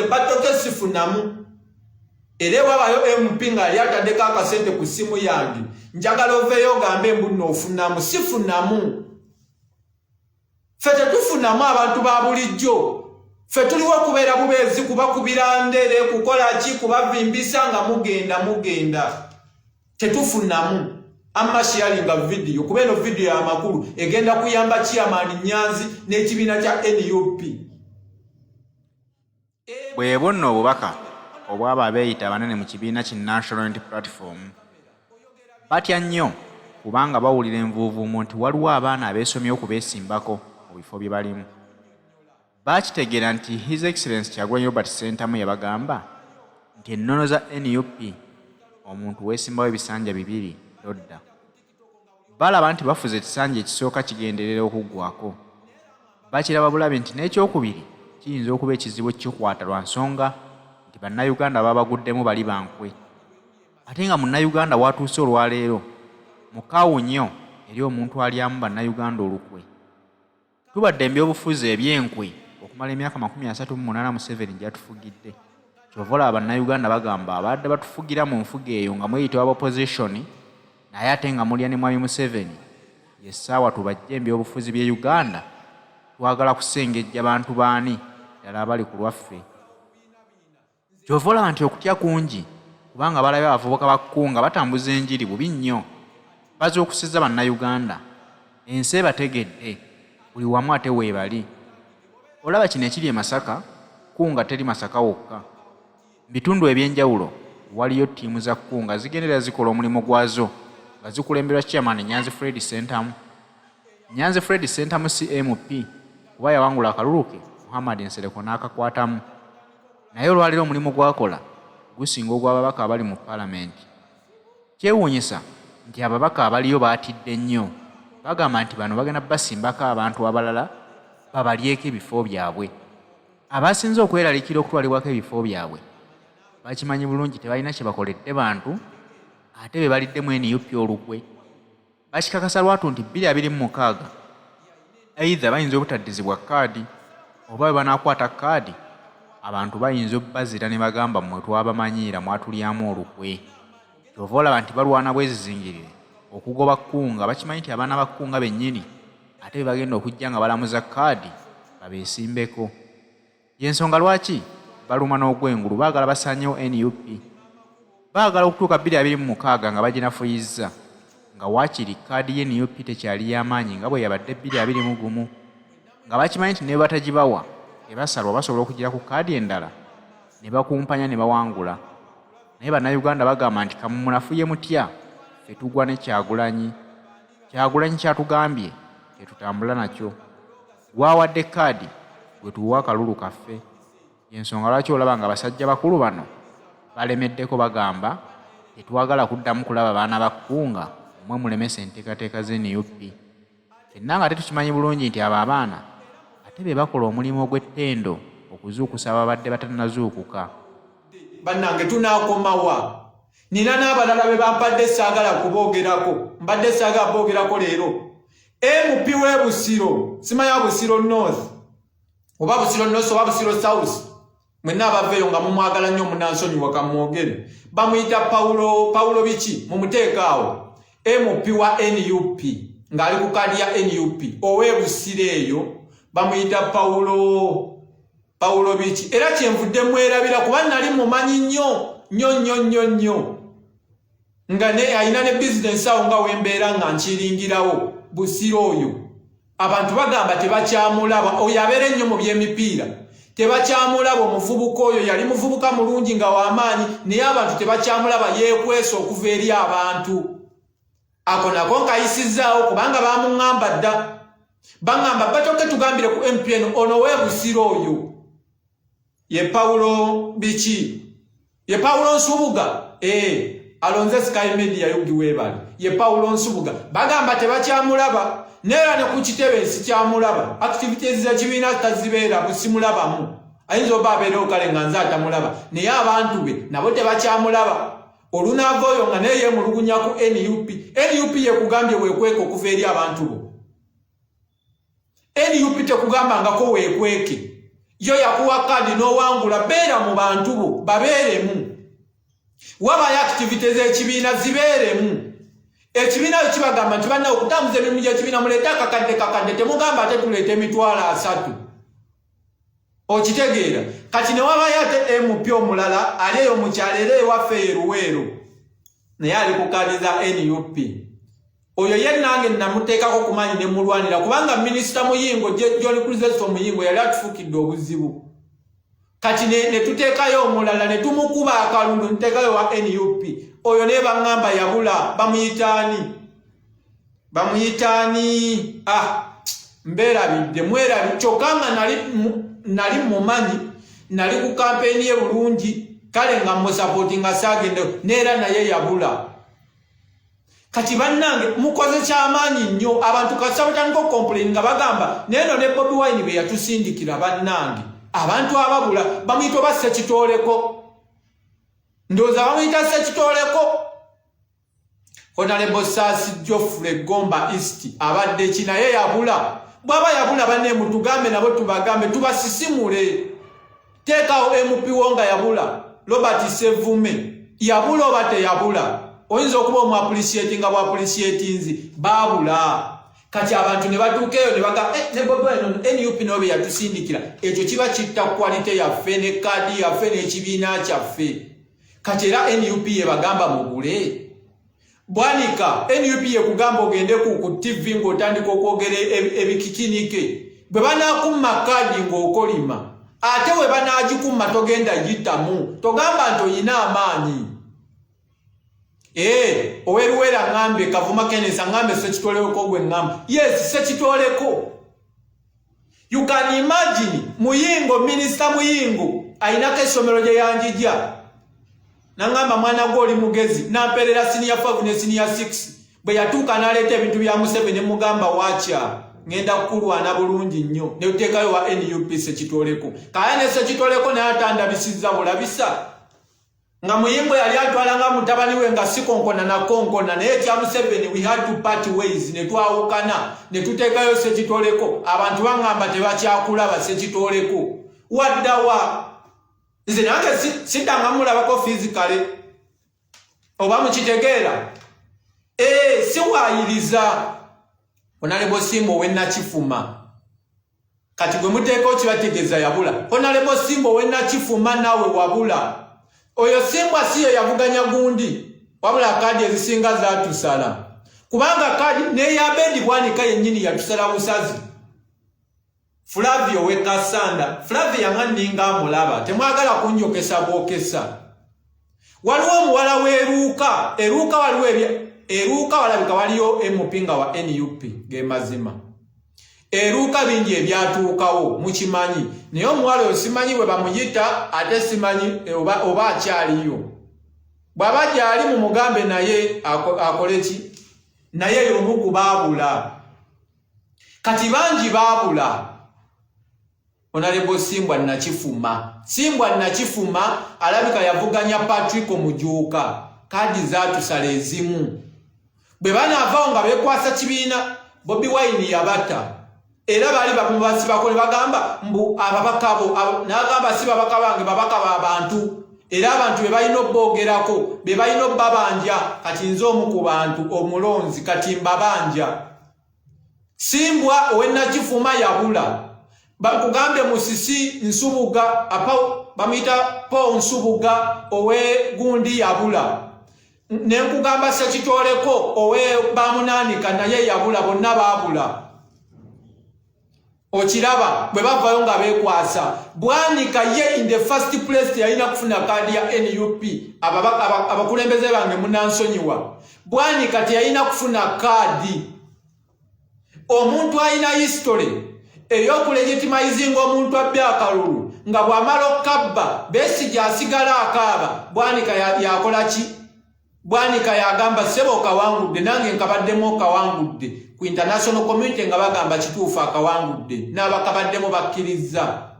nze batoke sifunamu era wabayo MP nga yatadeka akasente ku simu yange njagala oveyo gambe mbuno ofunamu sifunamu fete tufunamu abantu ba bulijjo fe tuliwo kubeera bubeezi kubakubira ndere kukola ki kubavimbisa nga mugenda tetufunamu amma sharinga video kubeno video ya makulu egenda kuyamba chairman Nyanzi n'ekibiina kya NUP bwe bonno obubaka obwaba abeeyita abanene mu kibiina ki National Unity Platform batya nnyo kubanga bawulira envuuvuumu nti waliwo abaana abeesomye okubeesimbako mu bifo bye balimu. Bakitegeera nti His Excellency Kyagulanyi Robert Ssentamu yabagamba nti ennono za NUP omuntu weesimbawo ebisanja bibiri dodda. Balaba nti bafuze ekisanja ekisooka kigenderera okuggwako. Bakiraba bulabe nti n'ekyokubiri kiyinza okuba ekizibu ekikwata lwa nsonga nti bannayuganda babaguddemu bali bankwe. Ate nga munnayuganda watuuse olwaleero mukaawu nnyo eri omuntu alyamu bannayuganda olukwe. Tubadde ebyobufuzi ebyenkwe okumala emyaka 38 Museveni gyatufugidde. Kyova olaba bannayuganda bagamba abadde batufugira mu nfuga eyo nga mweyita aba opposition naye ate nga mulya ne Mwami Museveni yessaawa tubajje ebyobufuzi by'e Uganda twagala kusengejja bantu baani ddala abali ku lwaffe. Kyova olaba nti okutya kungi kubanga balabye abavubuka bakkunga batambuza enjiri bubi nnyo baza okusiza bannayuganda ensi ebategedde buli wamu ate weebali. Olaba kino ekiri e Masaka kunga teri Masaka wokka. Bitundu ebyenjawulo waliyo ttiimu za kunga zigendera zikola omulimu gwazo nga zikulemberwa chairman Nyanzi Fred Ssentamu. Nyanzi Fred Ssentamu CMP kuba yawangula akalulu ke Muhammad Nsereko n'akakwatamu. Naye olwaliro omulimu gwakola gusinga ogw'ababaka abali mu palamenti. Kyewuunyisa nti ababaka abaliyo baatidde nnyo. Bagamba nti bano bagenda basimbako abantu abalala babalyeko ebifo byabwe. Abasinze okweraliikira okutwalibwako ebifo byabwe bakimanyi bulungi tebalina kye bakoledde bantu ate be baliddemu NUP olukwe. Bakikakasa lwatu nti 2026 aidha bayinza obutaddizibwa kaadi oba bwe banaakwata kaadi abantu bayinza obbazira ne bagamba mmwe twabamanyiira mwatulyamu olukwe. Kyova olaba nti balwana bwezizingirire okugoba kkunga bakimanyi nti abaana ba kkunga bennyini ate be bagenda okujja nga balamuza kaadi babeesimbeko. Y'ensonga lwaki baluma n'ogwengulu baagala basaanyewo NUP. Baagala okutuuka 2026 nga baginafuyizza nga waakiri kaadi ye NUP tekyali y'amaanyi nga bwe yabadde 2021 nga bakimanyi nti ne batagibawa ebasalwa basobola okugira ku kaadi endala ne bakumpanya ne bawangula. Naye bannayuganda bagamba nti kamumunafuye mutya ffe tugwa ne Kyagulanyi. Kyagulanyi kyatugambye tetutambula nakyo. Gwawadde kaadi gwe tuwa akalulu kaffe. Y'ensonga lwaki olaba nga abasajja bakulu bano balemeddeko bagamba tetwagala kuddamu kulaba baana bakkunga mmwe mulemesa enteekateeka z'NUP. Fenna nga ate tukimanyi bulungi nti abo abaana ate be bakola omulimu ogw'ettendo okuzuukusa ababadde batannazuukuka. Bannange tunaakomawa. Nina n'abalala be bampadde saagala kuboogerako. Mbadde saagala boogerako leero. MP w'e Busiro, simanya Busiro North. Oba Busiro North oba Busiro South. Mwenna abaveeyo nga mumwagala nnyo munansonyi waka mwogere. Bamuyita Paulo biki mumuteekaawo. MP wa NUP ng'ali ku kaadi ya NUP. Ow'e Busiro eyo bamuyita Paulo biki. Era kyenvudde mwerabira kuba nali mumanyi nnyo. Nga ne ayina ne business awo nga wembeera nga nkiringirawo Busiro oyo. Abantu bagamba tebakyamulaba oyo abeera ennyo mu by'emipiira. Tebakyamulaba omuvubuka oyo yali muvubuka mulungi nga w'amaanyi naye abantu tebakyamulaba yeekwesa okuva eri abantu. Ako nako nkayisizaawo kubanga bamuŋŋamba dda. Baŋŋamba batoke tugambire ku MPN ono w'e Busiro oyo. Ye Paulo biki? Ye Paulo Nsubuga. Alonze Sky Media yogi webali. Ye Paulo Nsubuga. Bagamba tebakyamulaba. Nera ne ku kitebe sikyamulaba. Activities za kibiina tazibeera busimulabamu. Ayinza oba abeerewo kale nga nze atamulaba. Naye abantu be nabo tebakyamulaba. Olunaava oyo nga naye yeemulugunya ku NUP. NUP yekugambye weekweke okuva eri abantu bo. NUP tekugambangako weekweke. yo yakuwa kadi n'owangula beera mu bantu bo babeeremu wabayo activities ekibiina zibeeremu ekibiina kibagamba nti banna okutambuza emirimu gy'ekibiina muleete akakadde temugamba ate tuleete emitwalo 3 okitegeera kati ne wabayo ate MP omulala ali eyo mu kyalo era ewaffe Eruweero naye ali ku kadi za NUP oyo ye nange namuteekako kumanyi ne mulwanira kubanga minisita Muyingo John Kristo Muyingo yali atufukidde obuzibu kati ne tuteekayo omulala ne tumukuba akalulu nteekayo wa NUP oyo ne bangamba yabula bamuyitaani mbeerabidde mwerabi kyokanga nali mumanyi nali ku kampeni ye bulungi kale nga musapootinga saagende neera naye yabula kati bannange mukoze kyamaanyi nnyo abantu kasabutandika complain nga bagamba neno ne Bobi Wine be yatusindikira bannange abantu ababula bamuyita ba Ssekitooleko ndowooza bamuyita Ssekitooleko Honorable Sasi Geoffrey Gomba East abadde kinaye yabula bwaba yabula banne mutugambe nabo tubagambe tubasisimule teekawo MP wonga yabula Robert Sevume yabula oba teyabula oyinza okuba omu appreciatinga bwa appreciatinzi babula kati abantu ne batuuka eyo ne baga ne Bobi Wine NUP nobe yatusindikira ekyo kiba kitta quality yaffe ne kadi yaffe n'ekibiina kyaffe kati era NUP ye bagamba mugule Bwanika NUP ye kugamba ogende ku TV ng'otandika okwogera ebikikinike bwe banaakumma kadi ng'okolima ate we banaagikumma togenda gitamu togamba nti oyina amaanyi Oweruweera ngambe Kavuma Kenesa ngambe Ssekitooleko gwe ngamba yes Ssekitooleko you can imagine Muyingo Minister Muyingo ainako essomero gye yanjija nangamba mwana gw'oli mugezi namperera senior 5 ne senior 6 bwe yatuuka n'aleeta ebintu bya Museveni ne mugamba wacha ngenda kukulwana bulungi nnyo ne uteekayo wa NUP Ssekitooleko kaya ne Ssekitooleko naye atandabisizza bulabisa nga Muyingo yali atwalanga mutabani we nga sikonkona na konkona naye kya Museveni we had to part ways ne twawukana ne tuteekayo Ssekitooleko abantu bangamba tebakyakulaba Ssekitooleko waddawa nze nange sidanga mulabako physically oba mukitegeera siwaayiriza Honorable Simbo wennakifuma kati gwe muteekao kibategeeza yabula Honorable Simbo wennakifuma nawe wabula oyo Simba siyo yavuganya gundi wabula kadi ezisinga zatusala kubanga kadi ne ya Abed Bwanika yennyini yatusala busazi Flavio Wekasanda Flavio ngandinga amulaba temwagala kunjokesa bwokesa waliwo omuwala w'eruuka eruuka walabika waliyo empinga wa NUP ge mazima eruuka bingi ebyatuukawo mukimanyi naye omuwala oyo simanyi bwe bamuyita ate simanyi oba akyaliyo bw'aba gyali mu mugambe naye akole ki naye y'omugu baabula kati bangi baabula Honorable Simbwa Nakifuma alabika yavuganya Patrick Omujuuka kadi zaatusala ezimu bwe banaavaawo nga beekwasa kibiina Bobi Wine yabata era bali bamubasibako ne bagamba mbu ababaka abo n'agamba si babaka bange babaka b'abantu era abantu be balina obbogerako be balina obbabanja kati nze omu ku bantu omulonzi kati mbabanja Simbwa ow'Ennakifuma yabula bakugambe Musisi Nsubuga apa bamuyita Po Nsubuga owe gundi yabula ne nkugamba Ssekitooleko owe bamunaanika naye yabula bonna baabula okiraba bwe bavayo nga beekwasa Bwanika ye in the first place yalina kufuna kadi ya NUP abakulembeze bange munansonyiwa Bwanika teyalina kufuna kadi omuntu alina history eyokulegitimizinga omuntu abbe akalulu nga bw'amala okabba Besigye asigala akaaba Bwanika yakola ki Bwanika yagamba sebo okawangudde nange nkabaddemu okawangudde ku international community nga bagamba kituufu akawangudde n'abakabaddemu bakkiriza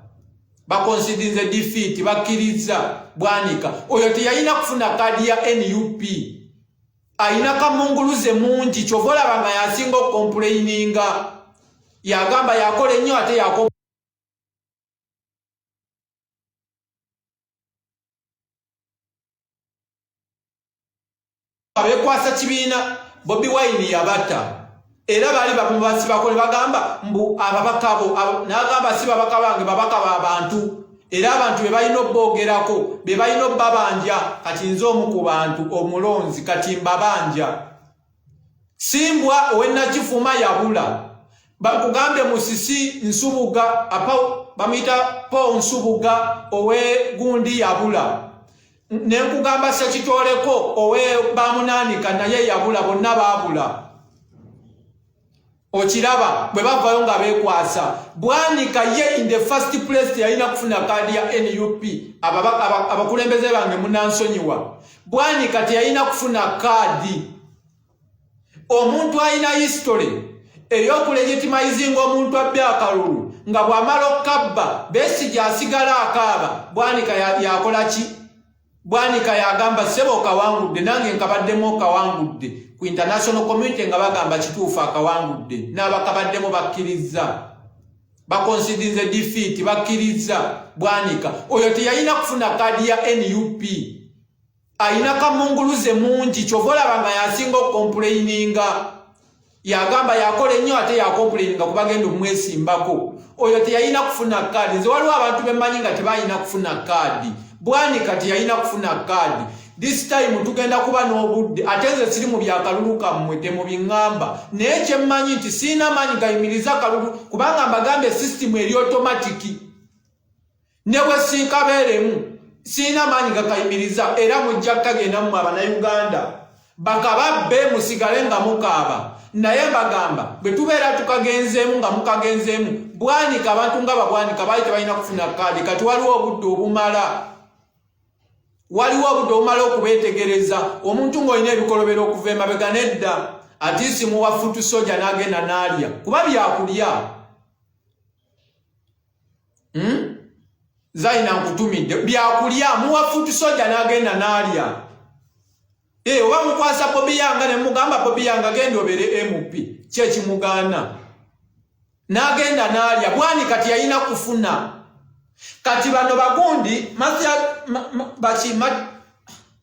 bakonsidize defeat bakkiriza Bwanika oyo teyalina kufuna kadi ya NUP ayina kamunguluze mungi kyova olaba nga yasinga okomplaininga yagamba yakola ennyo ate yakola abekwasa kibiina Bobi Wine yabata era bali bamubasi bakole bagamba mbu ababakabo nagamba si babaka bange babaka babantu era abantu bebalina obbogerako bebalina babanja kati nze omu ku bantu omulonzi kati mbabanja simbwa owena kifuma yabula bakugambe musisi nsubuga apa bamita po nsubuga owe gundi yabula nenkugamba sekitoleko owe bamunanika naye yabula bonna babula okiraba bwe bavayo nga bekwasa Bwanika ye in the first place yalina kufuna kadi ya NUP abakulembeze bange munansonyiwa Bwanika teyalina kufuna kadi omuntu alina history eyokulegitimizinga omuntu abbe akalulu nga bwamala okabba Besigye asigala akaaba Bwanika yakola ki Bwanika yagamba sebo kawangudde nange nkabaddemu okawangudde ku international community nga bagamba kituufu akawangudde n'abakabaddemu bakkiriza bakonsidize defeat bakkiriza Bwanika oyo teyalina kufuna kadi ya NUP ayina kamunguluze mungi kyovolaba nga yasinga okomplaininga yagamba yakola ennyo ate yakomplaininga kubagenda omwesimbako oyo teyalina kufuna kadi nze waliwo abantu bemanyi nga tebalina kufuna kadi Bwanika teyalina kufuna kadi this time tugenda kuba n'obudde ate nze siri mu byakalulu kammwe temubiŋŋamba naye kyemmanyi nti siina manyi gayimiriza kalulu kubanga mbagambe system eri automatiki ne bwe sinkabeeremu siina manyi gakayimiriza era mujja kagenda mu Abanayuganda bakababbe musigale nga mukaaba naye mbagamba bwe tubeera tukagenzeemu nga mukagenzeemu Bwanika abantu nga Bwanika baali tebalina kufuna kadi kati waliwo obudde obumala okubetegereza omuntu ng'olina ebikolobero okuva emabega nedda ati simuwa futu soja n'agenda n'alya kuba byakulya Zaina nkutumidde byakulya muwa futu soja n'agenda n'alya oba mukwasa Bobi Yanga ne mugamba Bobi Yanga genda obere MP kyekimugaana n'agenda n'alya Bwanika tiyalina kufuna kati bano bagundi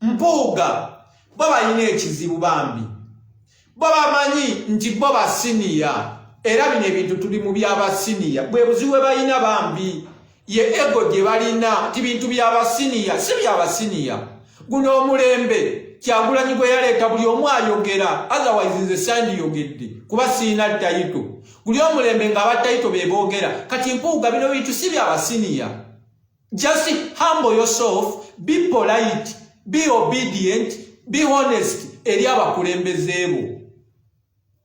mpuuga bo balina ekizibu bambi bo bamanyi nti bo basiniya era bino ebintu tuli mu byabasiniya bwe buzibu bwe balina bambi ye ego gye balina ti bintu byabasiniya si byabasiniya guno omulembe Kyagulanyi gwe yaleeta buli omu ayogera otherwise nze sandiyogedde kuba siina tayito buli omulembe nga abatayito beeboogera kati mpuuga bino bintu si byabasiniya just humble yourself be polite be obedient be honest eri abakulembezeebo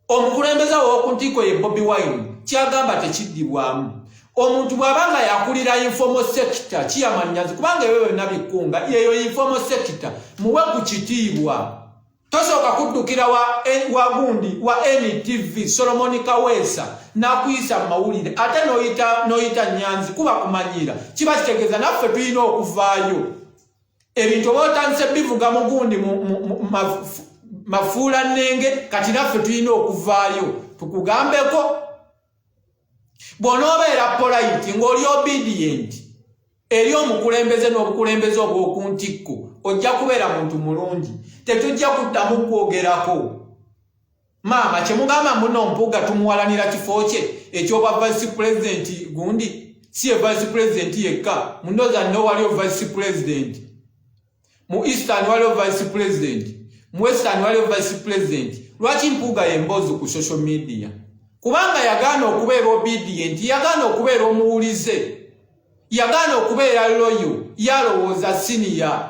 omukulembeze w'oku ntiiko ye Bobi Wine kyagamba tekiddibwamu omuntu bw'abanga yakulira informal sector kiyamanyazi kubanga ebyo byonna bikkunga yeyo informal sector muwe ku kitiibwa tosooka kuddukira wa gundi wa NTV Solomon Kaweesa n'akuyisa mu mawulire ate n'oyita Nyanzi kuba kumanyira kiba kitegeeza naffe tulina okuvaayo ebintu oba otandise bivuga mu gundi mafuula nnenge kati naffe tulina okuvaayo tukugambeko bw'onoobeera polite ng'oli obedient eri omukulembeze n'obukulembeze obw'oku ntikko ojja kubeera muntu mulungi tetujja kuddamu kwogerako maama kyemugamba muno mpuuga tumuwalanira kifo kye ekyoba vice president gundi si ye vice president yekka mu northern no waliyo vice president mu eastern waliyo vice president mu western waliyo vice president lwaki mpuuga yembozi ku social media kubanga yagaana okubeera obedient yagaana okubeera omuwulize yagaana okubeera loyo yalowooza siniya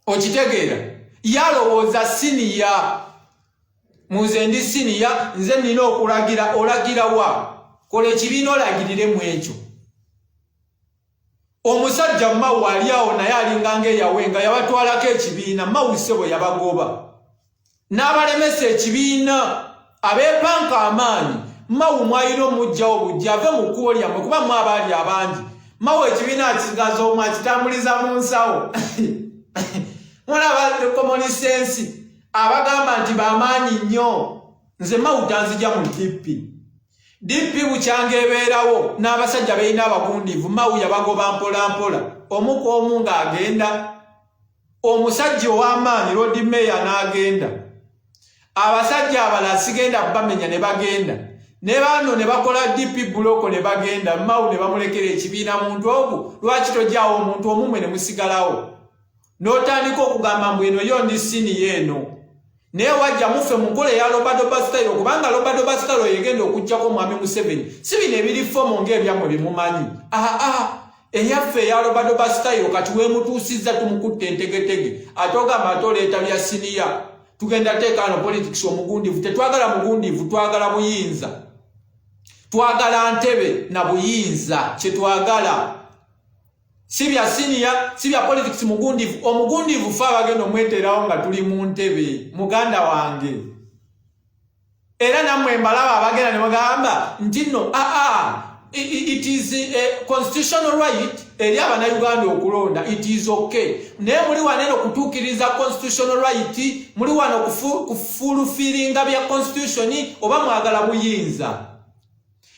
okitegeera yalowooza siniya muze ndi siniya nze nina okulagira olagira wa kola ekibiina olagiriremu ekyo omusajja Mao ali awo naye alinganga eyawenga yabatwalako ekibiina Mao sebo yabagoba n'abalemesa ekibiina abeepanka amaanyi Mao mwalina omujjawo bujja ave mu kkubo lyammwe kuba mu abaali abangi Mao ekibiina akigaza omw akitambuliza mu nsawo mulaba common sense abagamba nti bamaanyi nnyo nze Mao tanzija mu DP bukyanga ebeerawo n'abasajja balina abagundiivu Mao yabagoba mpola mpola omu ku omu ng'agenda omusajja ow'amaanyi Lord Mayor n'agenda abasajja abalala sigenda bamenya ne bagenda ne bano ne bakola DP buloko ne bagenda mawu ne bamulekera ekibiina muntu ogwo lwaki tojjawo omuntu omumwe ne musigalawo n'otandika okugamba mbu eno yo ndi sini yeeno naye wajja mufe mu nkola eya lobadoba style kubanga lobadoba style yegenda okujjako mwami Museveni si bino ebiri fomo ng'ebyammwe bimumanyi eyaffe eya lobadoba style kati weemutuusizza tumukutte entegetege ate ogamba ate oleeta bya siniya tugenda teekaano politics omugundivu tetwagala mugundivu twagala buyinza twagala ntebe na buyinza kyetwagala si bya siniya si bya politics mugundivu omugundivu fe abagenda omweterawo nga tuli mu ntebe muganda wange era nammwe mbalaba abagenda ne bagamba nti nno it is a constitutional right eri abannayuganda okulonda it is okay naye muli wano eno kutuukiriza constitutional right muli wano kufulufiringa bya constitution oba mwagala buyinza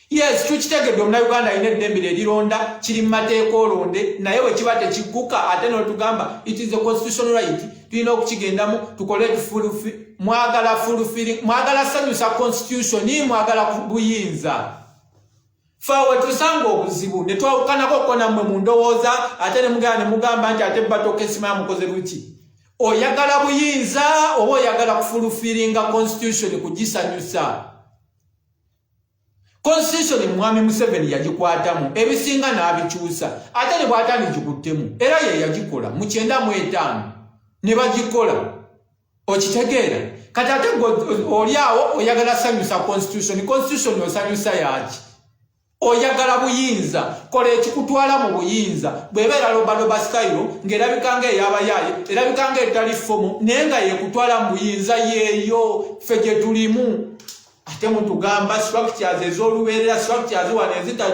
yes tukitegedde omunnayuganda alina eddembe erironda kiri mu mateeka olonde naye bwe kiba tekigguka ate n'otugamba it is a constitutional right tulina okukigendamu tukole mwagala sanyusa constitution mwagala buyinza fawe tusanga obuzibu ne twawukanako kona mmwe mu ndowooza ate ne mugamba nti ate batoke sima mukoze luki oyagala buyinza oba oyagala kufulufiringa constitution kugisanyusa constitution mwami Museveni yagikwatamu ebisinga n'abikyusa ate ne bw'atandikikuttemu era ye yagikola mu 95 ne bagikola okitegeera kati ate oliawo oyagala sanyusa constitution osanyusa yaki oyagala buyinza kola ekikutwala mu buyinza bw'ebeera lobadoba style ng'erabikanga ey'abayaaye erabikanga etali fomu naye nga yekutwala mu buyinza yeeyo ffe gye tulimu ate mutugamba structures ez'olubeerera structures wano ezita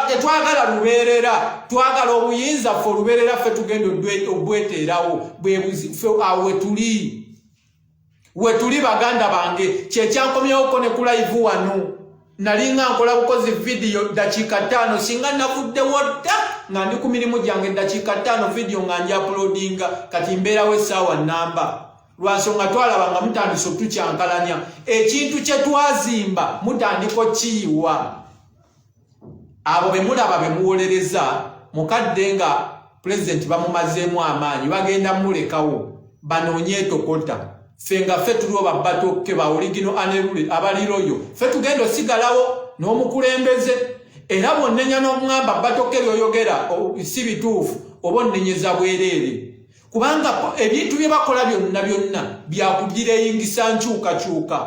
tetwagala lubeerera twagala obuyinza ffe olubeerera ffe tugenda obweteerawo bwebuzife awo wetuli baganda bange kyekyankomyewoko ne ku live wano nalinga nkola bukozi video dakiika 5 singa navuddewo dda nga ndi ku mirimu gyange dakiika 5 video nga nja uploadinga kati mbeerawo essaawa namba lwansonga twalaba nga mutandise okutukyankalanya ekintu kye twazimba mutandiko kiyiwa abo be mulaba be muwolereza mukadde nga pulezidenti bamumazeemu amaanyi bagenda mulekawo banoonye etokota ffe nga ffe tuliwo babbatokke ba oligino anerule abaliroyo ffe tugenda osigalawo n'omukulembeze era bwonnenya n'omugamba bbatokke byoyogera si bituufu oba onnenyeza bwereere kubanga ebintu bye bakola byonna byakudireyingisa nkyukakyuka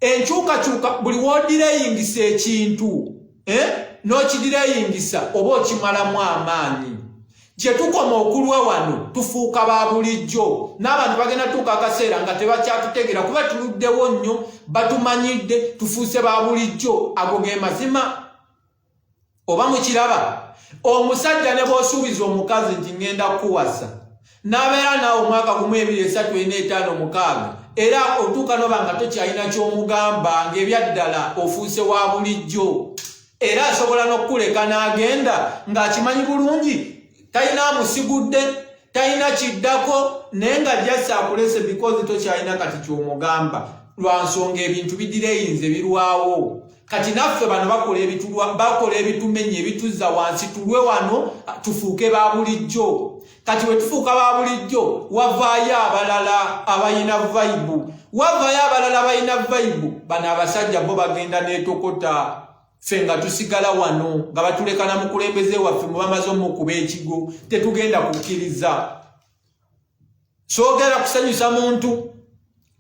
enkyukakyuka buli woodireyingisa ekintu n'okidireyingisa oba okimalamu amaanyi gye tukoma okulwa wano tufuuka ba bulijjo n'abantu bagenda tuuka akaseera nga tebakyatutegera kuba tuluddewo nnyo batumanyidde tufuuse ba bulijjo ago ge mazima oba mukiraba omusajja ne bw'osuubiza omukazi nti ngenda kuwasa n'abeera naawe omwaka 1235 era otuuka noba nga tokyalina ky'omugamba ng'ebyaddala ofuuse wa bulijjo era asobola n'okuleka n'agenda ng'akimanyi bulungi talina amusigudde talina kiddako naye nga jjasa akulese because tokyalina kati ky'omugamba lwa nsonga ebintu bidireyinze birwawo kati naffe bano bakola ebitumenya ebituzza wansi tulwe wano tufuuke ba bulijjo kati we tufuuka ba bulijjo wavaayo abalala abayina vaibu bano abasajja bo bagenda n'etokota ffe nga tusigala wano nga batuleka na mukulembeze waffe mu bamaze omukuba ekigo tetugenda kukkiriza soogera kusanyusa muntu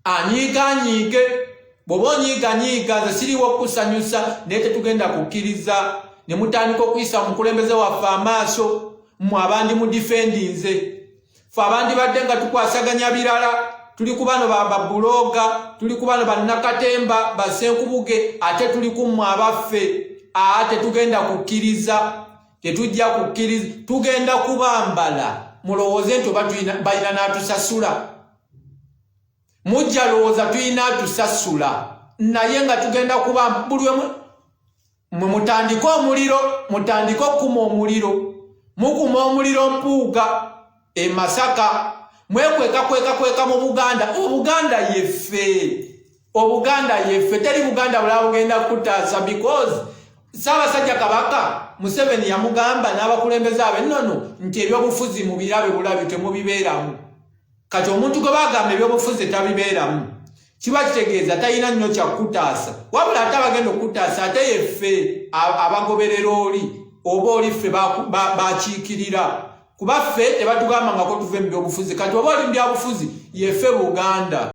anyiiganyiige bw'oba onyiiganyiiga nze siriwo kusanyusa naye tetugenda kukkiriza ne mutandika okuyisa omukulembeze waffe amaaso mmwe abandi mu difendinze ffe abandi badde nga tukwasaganya birala tuli ku bano babuloga tuli ku bano bannakatemba basenkubuge ate tuli ku mmwe abaffe tetugenda kukkiriza tetujja kukkiriza tugenda kubambala mulowooze nti oba balina n'atusasula mujja lowooza tulina atusasula naye nga tugenda kubamba buli mwe mutandike omuliro mutandike okukuma omuliro mukuma omuliro Mpuuga e Masaka Kweka mu Buganda. Obuganda yeffe. Teri Buganda bulala bugenda kutaasa because Ssaabasajja Kabaka Museveni yamugamba n'abakulembeze ab'ennono nti ebyobufuzi mu birabe bulabi temubibeeramu. Kati omuntu gwe bagamba ebyobufuzi tabibeeramu. Kiba kitegeeza talina nnyo kya kutaasa. Wabula ate abagenda okutaasa ate yeffe abagoberera oli oba oli ffe bakiikirira. Kuba ffe tebatugambangako tuve mu byobufuzi. Kati oba oli mu byobufuzi yeffe Buganda.